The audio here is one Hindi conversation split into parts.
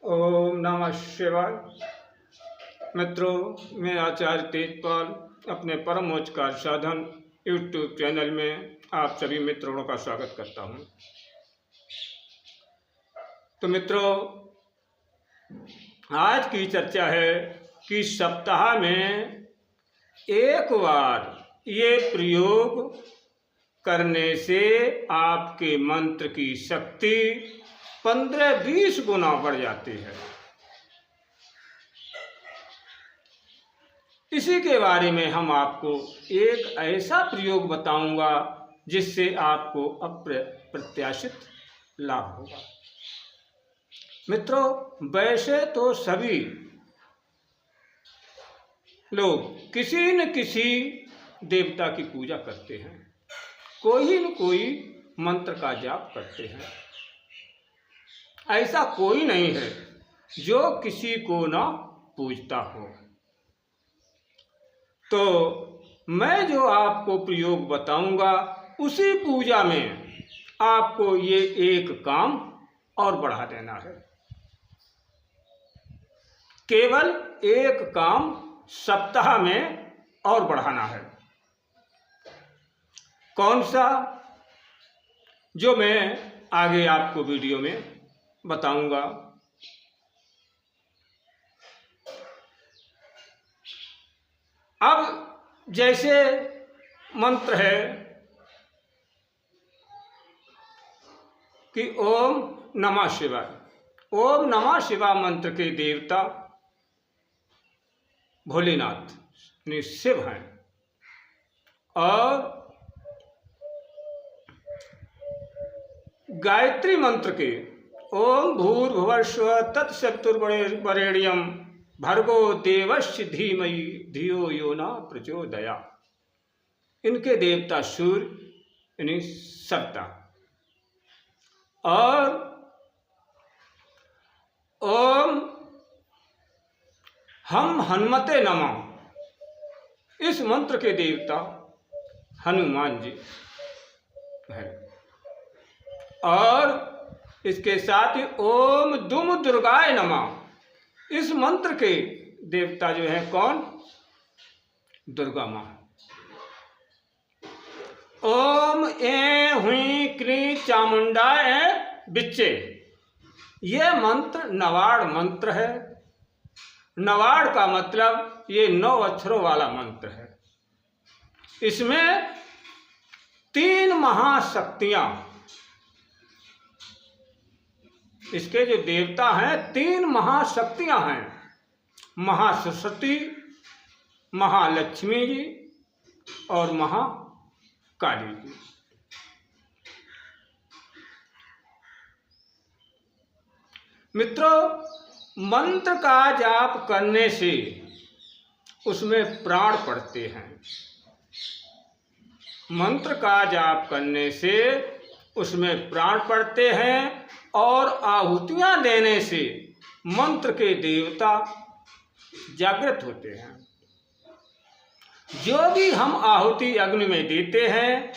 ओम नमः शिवाय। मित्रों, मैं आचार्य तेजपाल अपने परमोच्च कार्य साधन यूट्यूब चैनल में आप सभी मित्रों का स्वागत करता हूं। तो मित्रों, आज की चर्चा है कि सप्ताह में एक बार ये प्रयोग करने से आपके मंत्र की शक्ति 15-20 गुना बढ़ जाती है। इसी के बारे में हम आपको एक ऐसा प्रयोग बताऊंगा जिससे आपको अप्रत्याशित लाभ होगा। मित्रों, वैसे तो सभी लोग किसी न किसी देवता की पूजा करते हैं, कोई न कोई मंत्र का जाप करते हैं। ऐसा कोई नहीं है जो किसी को ना पूजता हो। तो मैं जो आपको प्रयोग बताऊंगा उसी पूजा में आपको ये एक काम और बढ़ा देना है। केवल एक काम सप्ताह में और बढ़ाना है। कौन सा, जो मैं आगे आपको वीडियो में बताऊंगा। अब जैसे मंत्र है कि ओम नमः शिवाय। ओम नमः शिवाय मंत्र के देवता भोलेनाथ शिव हैं। और गायत्री मंत्र के ओम भूर्भुवस्सुवः तत्सवितुर्वरेण्यं भर्गो देवस्य धीमहि धियो यो न प्रचोदयात्। इनके देवता सूर्य यानी सविता। और ओम हम हनुमते नमः, इस मंत्र के देवता हनुमान जी है। और इसके साथ ही ओम दुम दुर्गाय नमः, इस मंत्र के देवता जो है कौन? दुर्गा माँ। ओम ए हुई क्री चामुंडाय बिच्चे, ये मंत्र नवाड़ मंत्र है। नवाड़ का मतलब ये 9 अक्षरों वाला मंत्र है। इसमें 3 महाशक्तियां, इसके जो देवता हैं 3 महाशक्तियां हैं। महासरस्वती, महालक्ष्मी जी और महाकाली जी। मित्रों, मंत्र का जाप करने से उसमें प्राण पड़ते हैं। मंत्र का जाप करने से उसमें प्राण पड़ते हैं और आहुतियां देने से मंत्र के देवता जागृत होते हैं। जो भी हम आहुति अग्नि में देते हैं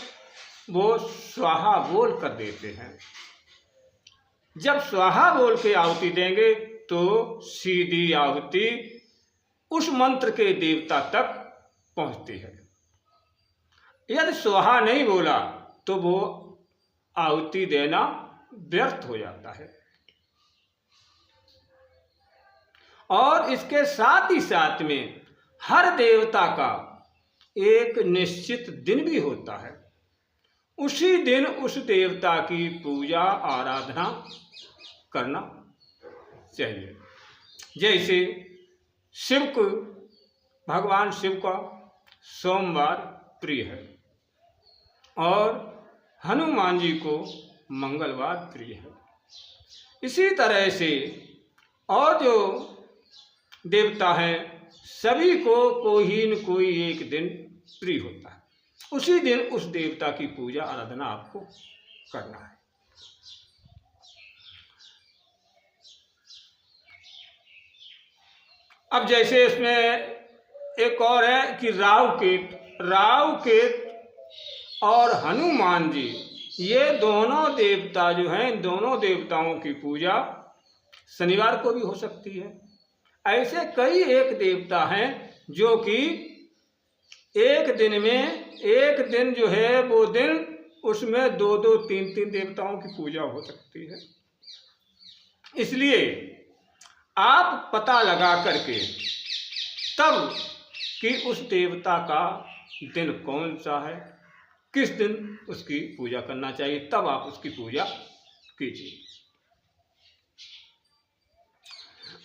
वो स्वाहा बोल कर देते हैं। जब स्वाहा बोल के आहुति देंगे तो सीधी आहुति उस मंत्र के देवता तक पहुंचती है। यदि स्वाहा नहीं बोला तो वो आहुति देना व्यर्थ हो जाता है। और इसके साथ ही साथ में हर देवता का एक निश्चित दिन भी होता है। उसी दिन उस देवता की पूजा आराधना करना चाहिए। जैसे शिव को, भगवान शिव का सोमवार प्रिय है और हनुमान जी को मंगलवार प्रिय है। इसी तरह से और जो देवता हैं सभी को कोई न कोई एक दिन प्रिय होता है। उसी दिन उस देवता की पूजा आराधना आपको करना है। अब जैसे इसमें एक और है कि राहु केत और हनुमान जी, ये दोनों देवता जो हैं, दोनों देवताओं की पूजा शनिवार को भी हो सकती है। ऐसे कई एक देवता हैं जो कि एक दिन में, एक दिन जो है वो दिन, उसमें दो दो तीन तीन देवताओं की पूजा हो सकती है। इसलिए आप पता लगा करके तब कि उस देवता का दिन कौन सा है, किस दिन उसकी पूजा करना चाहिए, तब आप उसकी पूजा कीजिए।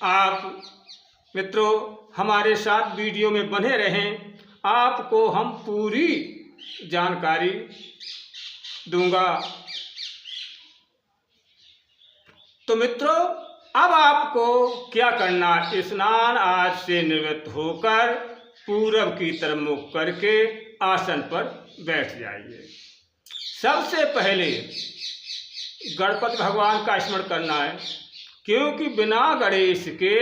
आप मित्रों हमारे साथ वीडियो में बने रहें, आपको हम पूरी जानकारी दूंगा। तो मित्रों अब आपको क्या करना, स्नान आज से निवृत्त होकर पूरब की तरफ मुख करके आसन पर बैठ जाइए। सबसे पहले गणपति भगवान का स्मरण करना है, क्योंकि बिना गणेश के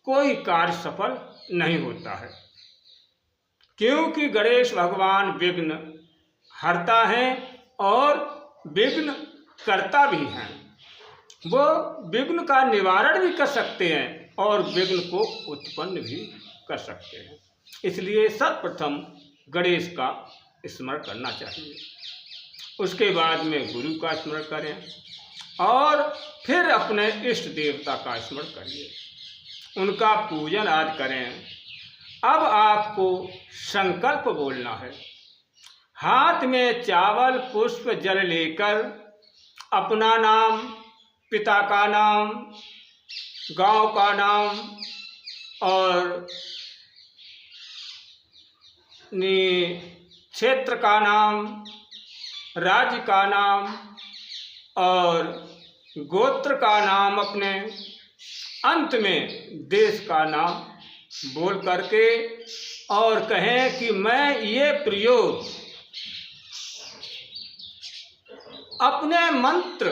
कोई कार्य सफल नहीं होता है। क्योंकि गणेश भगवान विघ्न हरता है और विघ्न करता भी हैं। वो विघ्न का निवारण भी कर सकते हैं और विघ्न को उत्पन्न भी कर सकते हैं। इसलिए सर्वप्रथम गणेश का स्मरण करना चाहिए। उसके बाद में गुरु का स्मरण करें और फिर अपने इष्ट देवता का स्मरण करिए, उनका पूजन आदि करें। अब आपको संकल्प बोलना है। हाथ में चावल पुष्प जल लेकर अपना नाम, पिता का नाम, गांव का नाम और क्षेत्र का नाम, राज्य का नाम और गोत्र का नाम, अपने अंत में देश का नाम बोल करके और कहें कि मैं ये प्रयोग अपने मंत्र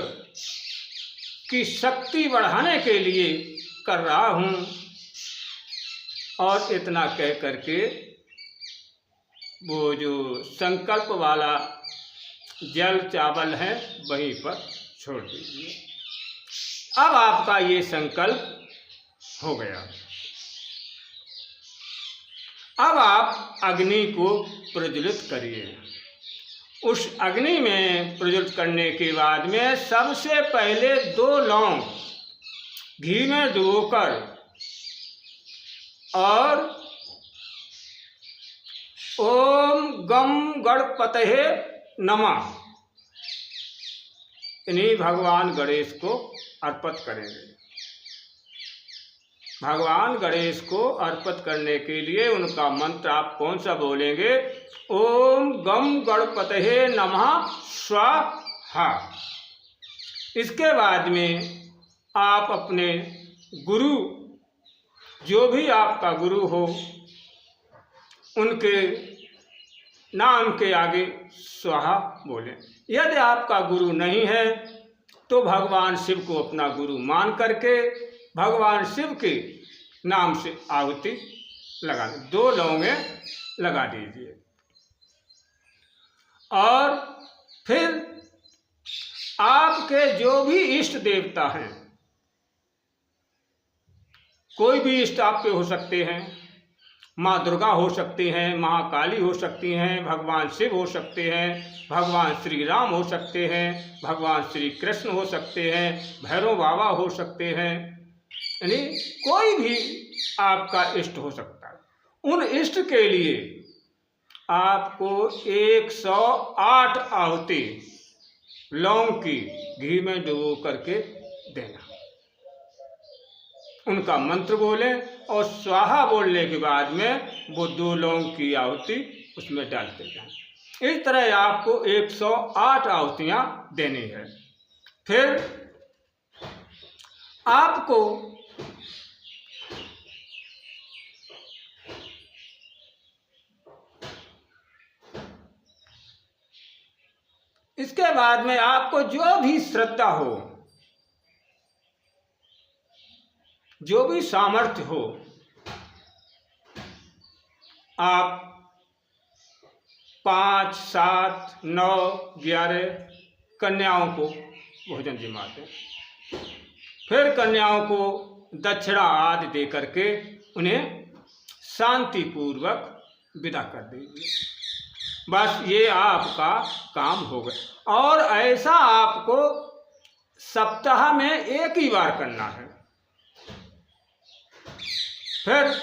की शक्ति बढ़ाने के लिए कर रहा हूँ। और इतना कह करके वो जो संकल्प वाला जल चावल है वहीं पर छोड़ दीजिए। अब आपका ये संकल्प हो गया। अब आप अग्नि को प्रज्वलित करिए। उस अग्नि में प्रज्वलित करने के बाद में सबसे पहले 2 लौंग घी में डुबोकर और ओम गम गणपतये नमः इन्हीं भगवान गणेश को अर्पित करेंगे। भगवान गणेश को अर्पित करने के लिए उनका मंत्र आप कौन सा बोलेंगे? ओम गम गणपतये नमः स्वाहा। इसके बाद में आप अपने गुरु, जो भी आपका गुरु हो, उनके नाम के आगे स्वाहा बोलें। यदि आपका गुरु नहीं है तो भगवान शिव को अपना गुरु मान करके भगवान शिव के नाम से आहुति लगा दें। 2 लौंगे लगा दीजिए और फिर आपके जो भी इष्ट देवता हैं, कोई भी इष्ट आपके हो सकते हैं, माँ दुर्गा हो सकती हैं, महाकाली हो सकती हैं, भगवान शिव हो सकते हैं, भगवान श्री राम हो सकते हैं, भगवान श्री कृष्ण हो सकते हैं, भैरव बाबा हो सकते हैं, यानी कोई भी आपका इष्ट हो सकता है। उन इष्ट के लिए आपको 108 आहुति लौंग की घी में डुबो करके देना। उनका मंत्र बोलें और स्वाहा बोलने के बाद में वो 2 लौंग की आहुति उसमें डालते जाएं। इस तरह आपको 108 आहुतियाँ देनी है। फिर आपको इसके बाद में आपको जो भी श्रद्धा हो, जो भी सामर्थ्य हो, आप 5, 7, 9, 11 कन्याओं को भोजन जिमा दें। फिर कन्याओं को दक्षिणा आदि दे करके उन्हें शांतिपूर्वक विदा कर दीजिए। बस ये आपका काम हो गया। और ऐसा आपको सप्ताह में एक ही बार करना है। फिर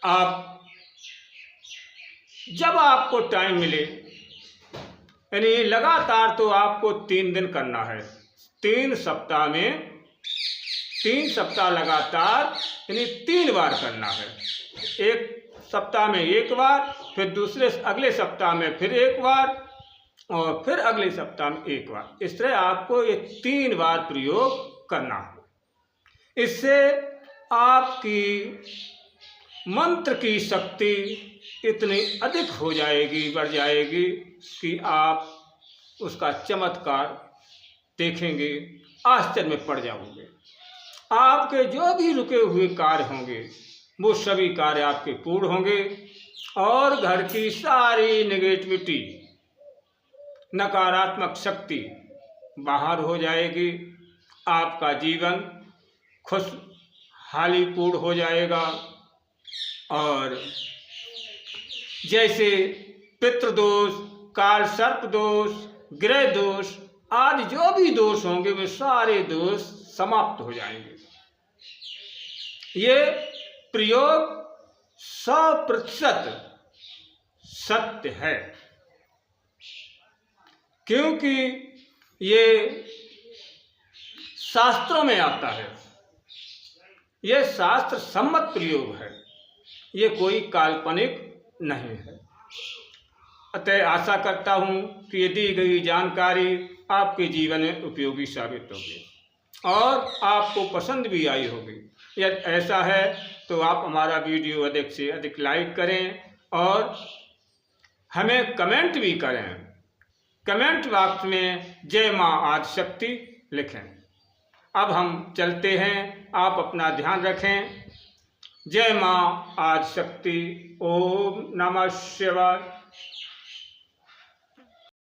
आप जब आपको टाइम मिले, यानी लगातार तो आपको 3 दिन करना है, 3 सप्ताह में 3 सप्ताह लगातार यानी 3 बार करना है। एक सप्ताह में एक बार, फिर अगले सप्ताह में फिर एक बार, और फिर अगले सप्ताह में एक बार। इस तरह आपको ये 3 बार प्रयोग करना है। इससे आपकी मंत्र की शक्ति इतनी अधिक हो जाएगी, बढ़ जाएगी कि आप उसका चमत्कार देखेंगे, आश्चर्य में पड़ जाओगे। आपके जो भी रुके हुए कार्य होंगे वो सभी कार्य आपके पूर्ण होंगे और घर की सारी नेगेटिविटी, नकारात्मक शक्ति बाहर हो जाएगी। आपका जीवन खुशहाली पूर्ण हो जाएगा। और जैसे पितृदोष, काल सर्प दोष, ग्रह दोष आदि जो भी दोष होंगे वे सारे दोष समाप्त हो जाएंगे। ये प्रयोग 100% सत्य है, क्योंकि ये शास्त्रों में आता है। ये शास्त्र सम्मत प्रयोग है, ये कोई काल्पनिक नहीं है। अतः आशा करता हूँ कि ये दी गई जानकारी आपके जीवन में उपयोगी साबित होगी और आपको पसंद भी आई होगी। यदि ऐसा है तो आप हमारा वीडियो अधिक से अधिक लाइक करें और हमें कमेंट भी करें। कमेंट बॉक्स में जय माँ आदिशक्ति लिखें। अब हम चलते हैं, आप अपना ध्यान रखें। जय माँ आदिशक्ति। ओम नमः शिवाय।